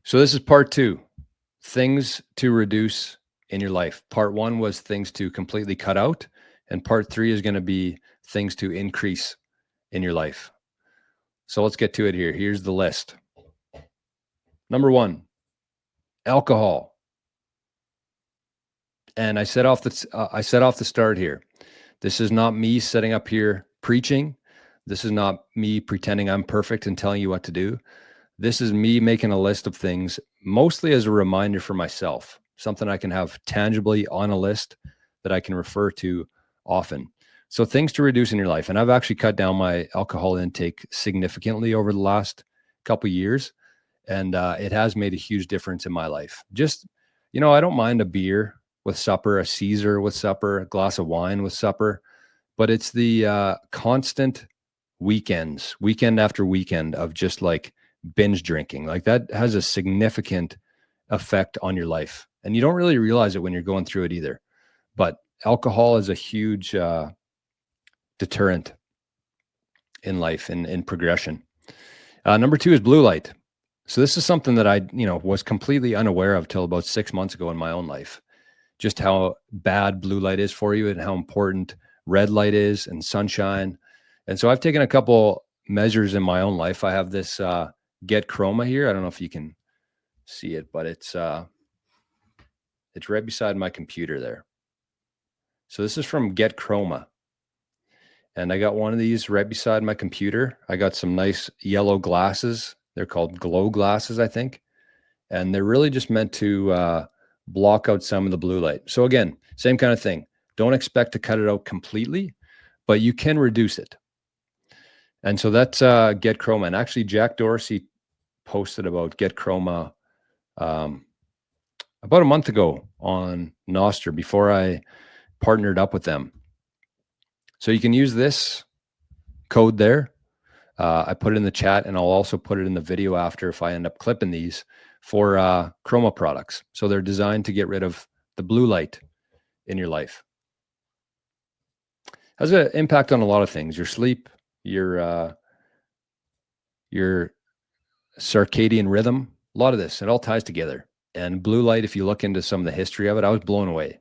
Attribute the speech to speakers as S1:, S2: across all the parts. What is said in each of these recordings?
S1: So this is part two, things to reduce in your life. Part one was things to completely cut out, and part three is going to be things to increase in your life. So let's get to it here. Here's the list. Number one, alcohol. And I set off the start here. This is not me setting up here preaching. This is not me pretending I'm perfect and telling you what to do. This is me making a list of things, mostly as a reminder for myself, something I can have tangibly on a list that I can refer to often. So things to reduce in your life. And I've actually cut down my alcohol intake significantly over the last couple of years. And it has made a huge difference in my life. Just, I don't mind a beer with supper, a Caesar with supper, a glass of wine with supper, but it's the constant weekend after weekend of just like binge drinking. Like that has a significant effect on your life. And you don't really realize it when you're going through it either. But alcohol is a huge deterrent in life and in progression. Number two is blue light. So this is something that I, was completely unaware of till about 6 months ago in my own life. Just how bad blue light is for you and how important red light is and sunshine. And so I've taken a couple measures in my own life. I have this Get Chroma here. I don't know if you can see it, but it's right beside my computer there. So this is from Get Chroma. And I got one of these right beside my computer. I got some nice yellow glasses. They're called glow glasses, I think. And they're really just meant to block out some of the blue light. So again, same kind of thing. Don't expect to cut it out completely, but you can reduce it. And so that's Get Chroma. And actually, Jack Dorsey posted about Get Chroma about a month ago on Nostr before I partnered up with them. So you can use this code there. I put it in the chat, and I'll also put it in the video after if I end up clipping these for Chroma products. So they're designed to get rid of the blue light in your life. Has an impact on a lot of things: your sleep, your circadian rhythm, a lot of this. It all ties together. And blue light, if you look into some of the history of it, I was blown away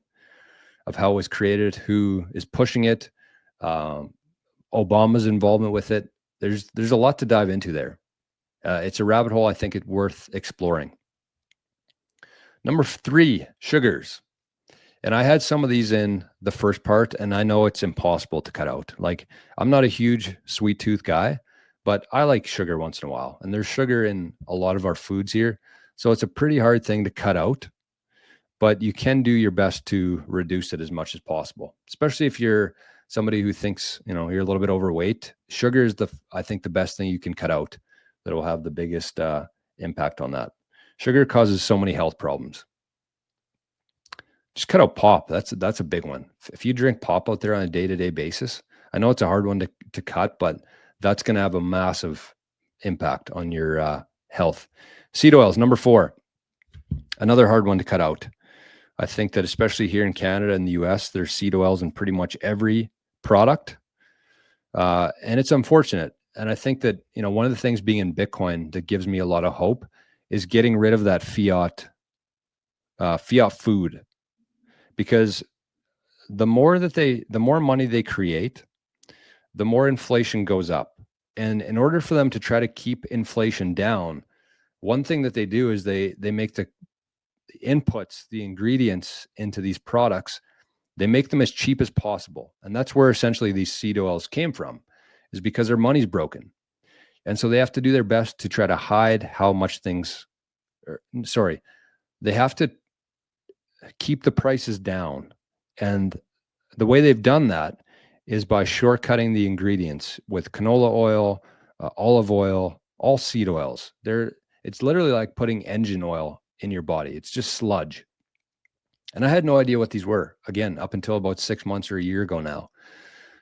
S1: of how it was created, who is pushing it, Obama's involvement with it. There's a lot to dive into there. It's a rabbit hole I think it's worth exploring. Number three, sugars. And I had some of these in the first part, and I know it's impossible to cut out. Like, I'm not a huge sweet tooth guy, but I like sugar once in a while. And there's sugar in a lot of our foods here. So it's a pretty hard thing to cut out, but you can do your best to reduce it as much as possible, especially if you're somebody who thinks, you're a little bit overweight. Sugar is I think the best thing you can cut out that will have the biggest impact on that. Sugar causes so many health problems. Just cut out pop. That's a big one. If you drink pop out there on a day-to-day basis, I know it's a hard one to cut, but that's going to have a massive impact on your health. Seed oils, number 4, another hard one to cut out. I think that especially here in Canada and the US, there's seed oils in pretty much every product. And it's unfortunate. And I think that, one of the things being in Bitcoin that gives me a lot of hope is getting rid of that fiat food. Because the more money they create, the more inflation goes up. And in order for them to try to keep inflation down, one thing that they do is they make the inputs, the ingredients into these products, they make them as cheap as possible. And that's where essentially these seed oils came from, is because their money's broken. And so they have to do their best to try to hide how much they have to keep the prices down. And the way they've done that is by shortcutting the ingredients with canola oil, olive oil, all seed oils. It's literally like putting engine oil in your body. It's just sludge. And I had no idea what these were, again, up until about 6 months or a year ago now.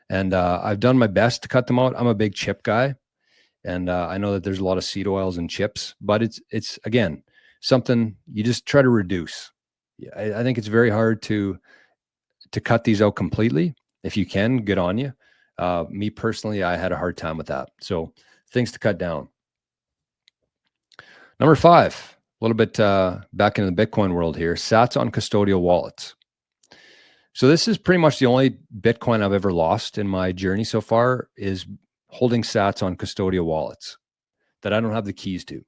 S1: And I've done my best to cut them out. I'm a big chip guy. And I know that there's a lot of seed oils and chips, but it's again, something you just try to reduce. I think it's very hard to cut these out completely. If you can, good on you. Me personally, I had a hard time with that. So things to cut down. Number 5, little bit back into the Bitcoin world here. Sats on custodial wallets. So this is pretty much the only Bitcoin I've ever lost in my journey so far, is holding sats on custodial wallets that I don't have the keys to.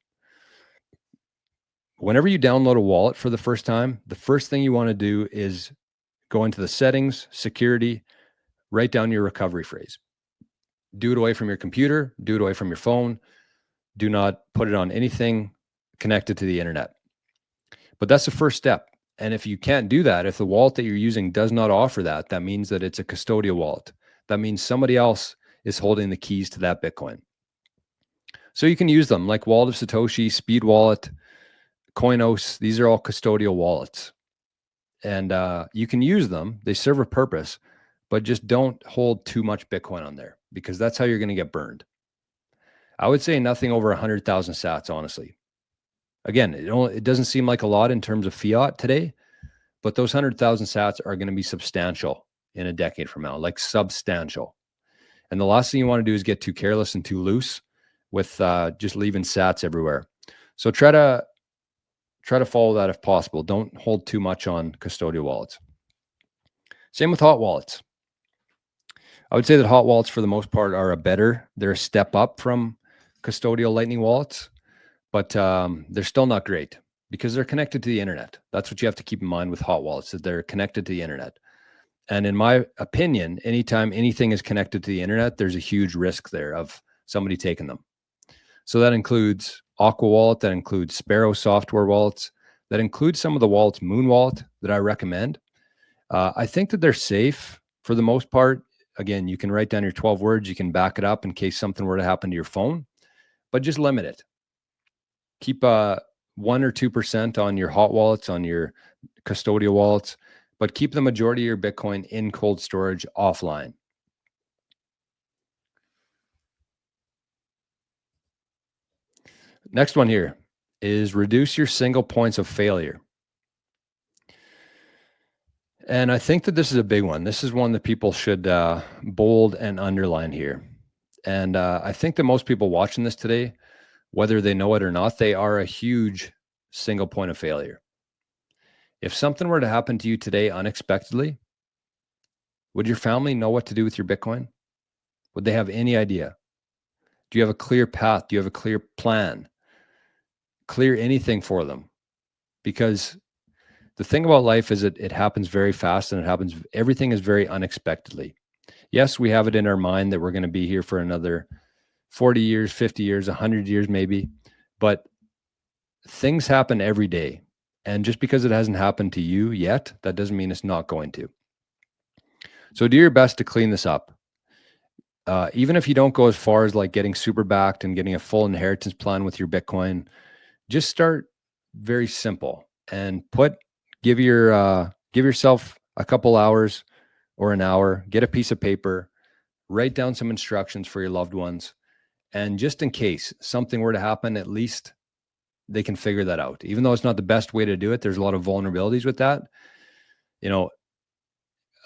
S1: Whenever you download a wallet for the first time, the first thing you want to do is go into the settings, security, write down your recovery phrase. Do it away from your computer, do it away from your phone. Do not put it on anything connected to the internet. But that's the first step. And if you can't do that, if the wallet that you're using does not offer that, that means that it's a custodial wallet. That means somebody else is holding the keys to that Bitcoin. So you can use them like Wallet of Satoshi, Speed Wallet, Coinos. These are all custodial wallets. And you can use them. They serve a purpose, but just don't hold too much Bitcoin on there, because that's how you're going to get burned. I would say nothing over 100,000 sats, honestly. Again, it doesn't seem like a lot in terms of fiat today, but those 100,000 sats are going to be substantial in a decade from now, like substantial. And the last thing you want to do is get too careless and too loose with just leaving sats everywhere. So try to follow that if possible. Don't hold too much on custodial wallets. Same with hot wallets. I would say that hot wallets for the most part they're a step up from custodial Lightning wallets, but they're still not great because they're connected to the internet. That's what you have to keep in mind with hot wallets, that they're connected to the internet. And in my opinion, anytime anything is connected to the internet, there's a huge risk there of somebody taking them. So that includes Aqua Wallet, that includes Sparrow software wallets, that includes some of the wallets, Moon Wallet, that I recommend. I think that they're safe for the most part. Again, you can write down your 12 words. You can back it up in case something were to happen to your phone, but just limit it. Keep 1 or 2% on your hot wallets, on your custodial wallets, but keep the majority of your Bitcoin in cold storage offline. Next one here is reduce your single points of failure. And I think that this is a big one. This is one that people should bold and underline here. And I think that most people watching this today, whether they know it or not, they are a huge single point of failure. If something were to happen to you today unexpectedly, would your family know what to do with your Bitcoin? Would they have any idea? Do you have a clear path? Do you have a clear plan? Clear anything for them? Because the thing about life is it happens very fast, and everything is very unexpectedly. Yes, we have it in our mind that we're going to be here for another 40 years, 50 years, 100 years maybe, but things happen every day. And just because it hasn't happened to you yet, that doesn't mean it's not going to. So do your best to clean this up. Even if you don't go as far as like getting super backed and getting a full inheritance plan with your Bitcoin, just start very simple and give yourself a couple hours or an hour, get a piece of paper, write down some instructions for your loved ones. And just in case something were to happen, at least they can figure that out. Even though it's not the best way to do it, there's a lot of vulnerabilities with that.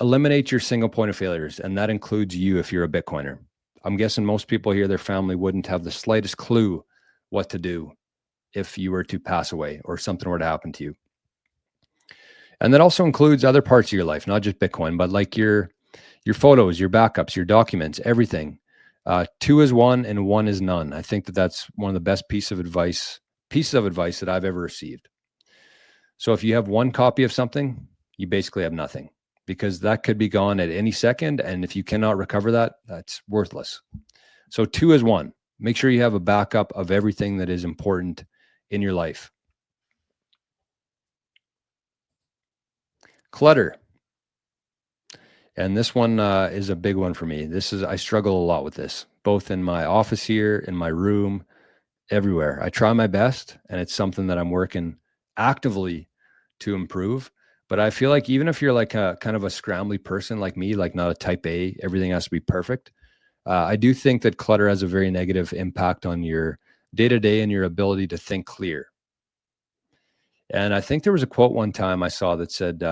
S1: Eliminate your single point of failures. And that includes you if you're a Bitcoiner. I'm guessing most people here, their family wouldn't have the slightest clue what to do if you were to pass away or something were to happen to you. And that also includes other parts of your life, not just Bitcoin, but like your photos, your backups, your documents, everything. 2 is 1 and 1 is none. I think that that's one of the best pieces of advice that I've ever received. So if you have 1 copy of something, you basically have nothing, because that could be gone at any second. And if you cannot recover that, that's worthless. So 2 is 1. Make sure you have a backup of everything that is important in your life. Clutter. And this one is a big one for me. I struggle a lot with this, both in my office here, in my room, everywhere. I try my best, and it's something that I'm working actively to improve. But I feel like even if you're like a kind of a scrambly person like me, like not a type A, everything has to be perfect. I do think that clutter has a very negative impact on your day-to-day and your ability to think clear. And I think there was a quote one time I saw that said,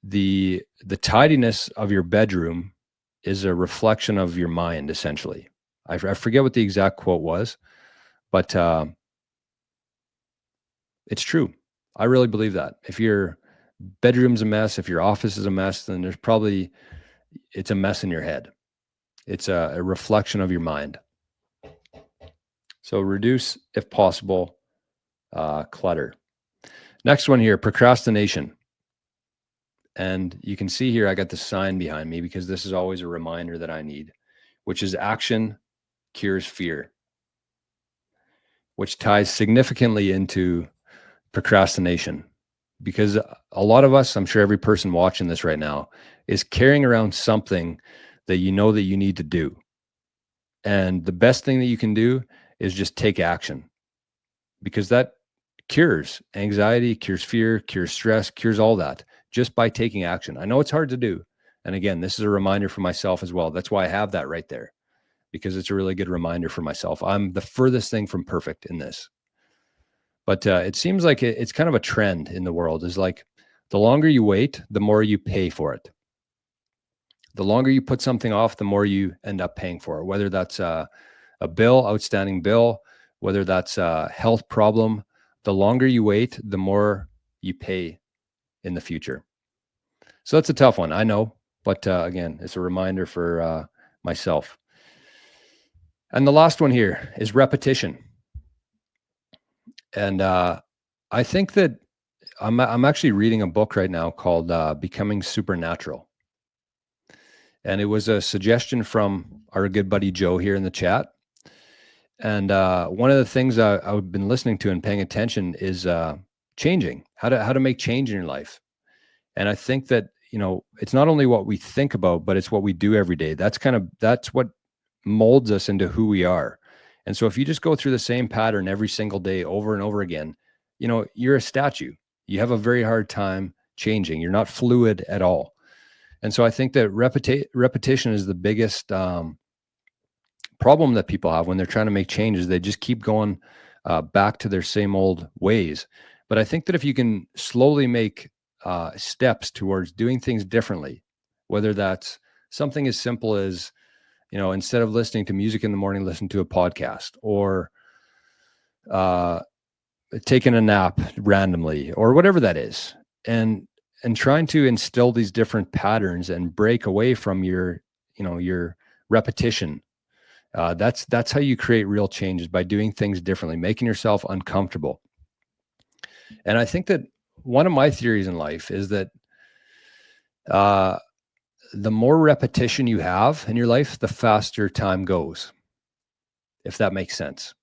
S1: the tidiness of your bedroom is a reflection of your mind, essentially. I forget what the exact quote was, but It's true. I really believe that. If your bedroom's a mess, if your office is a mess, then it's a mess in your head. It's a reflection of your mind. So reduce, if possible, clutter. Next one here, procrastination. And you can see here, I got the sign behind me because this is always a reminder that I need, which is action cures fear, which ties significantly into procrastination. Because a lot of us, I'm sure every person watching this right now, is carrying around something that you know that you need to do. And the best thing that you can do is just take action, because that cures anxiety, cures fear, cures stress, cures all that just by taking action. I know it's hard to do. And again, this is a reminder for myself as well. That's why I have that right there, because it's a really good reminder for myself. I'm the furthest thing from perfect in this. But it seems like it's kind of a trend in the world, is like the longer you wait, the more you pay for it. The longer you put something off, the more you end up paying for it, whether that's a bill, outstanding bill, whether that's a health problem. The longer you wait, the more you pay in the future. So that's a tough one, I know. But again, it's a reminder for myself. And the last one here is repetition. And I think that I'm actually reading a book right now called Becoming Supernatural. And it was a suggestion from our good buddy Joe here in the chat. And one of the things I've been listening to and paying attention is changing, how to make change in your life. And I think that, it's not only what we think about, but it's what we do every day. That's what molds us into who we are. And so if you just go through the same pattern every single day over and over again, you're a statue. You have a very hard time changing. You're not fluid at all. And so I think that repetition is the biggest problem that people have when they're trying to make changes. They just keep going back to their same old ways. But I think that if you can slowly make steps towards doing things differently, whether that's something as simple as, instead of listening to music in the morning, listen to a podcast, or taking a nap randomly, or whatever that is, and trying to instill these different patterns and break away from your repetition. That's how you create real changes, by doing things differently, making yourself uncomfortable. And I think that one of my theories in life is that the more repetition you have in your life, the faster time goes, if that makes sense.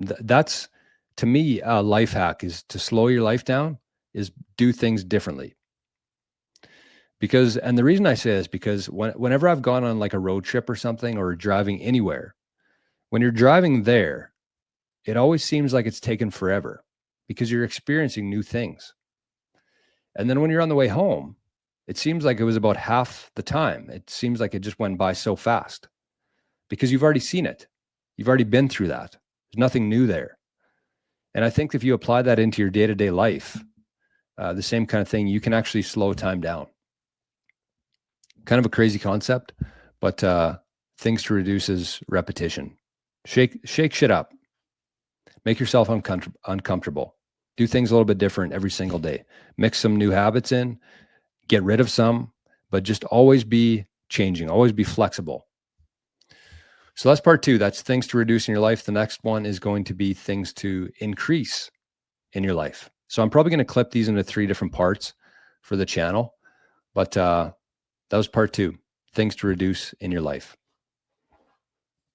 S1: That's, to me, a life hack, is to slow your life down, is do things differently. And the reason I say this, because whenever I've gone on like a road trip or something, or driving anywhere, when you're driving there, it always seems like it's taken forever, because you're experiencing new things. And then when you're on the way home, it seems like it was about half the time. It seems like it just went by so fast, because you've already seen it. You've already been through that. There's nothing new there. And I think if you apply that into your day-to-day life, the same kind of thing, you can actually slow time down. Kind of a crazy concept, but things to reduce is repetition. Shake shit up. Make yourself uncomfortable. Do things a little bit different every single day. Mix some new habits in, get rid of some, but just always be changing, always be flexible. So that's part 2. That's things to reduce in your life. The next one is going to be things to increase in your life. So I'm probably going to clip these into 3 different parts for the channel, but that was part 2, things to reduce in your life.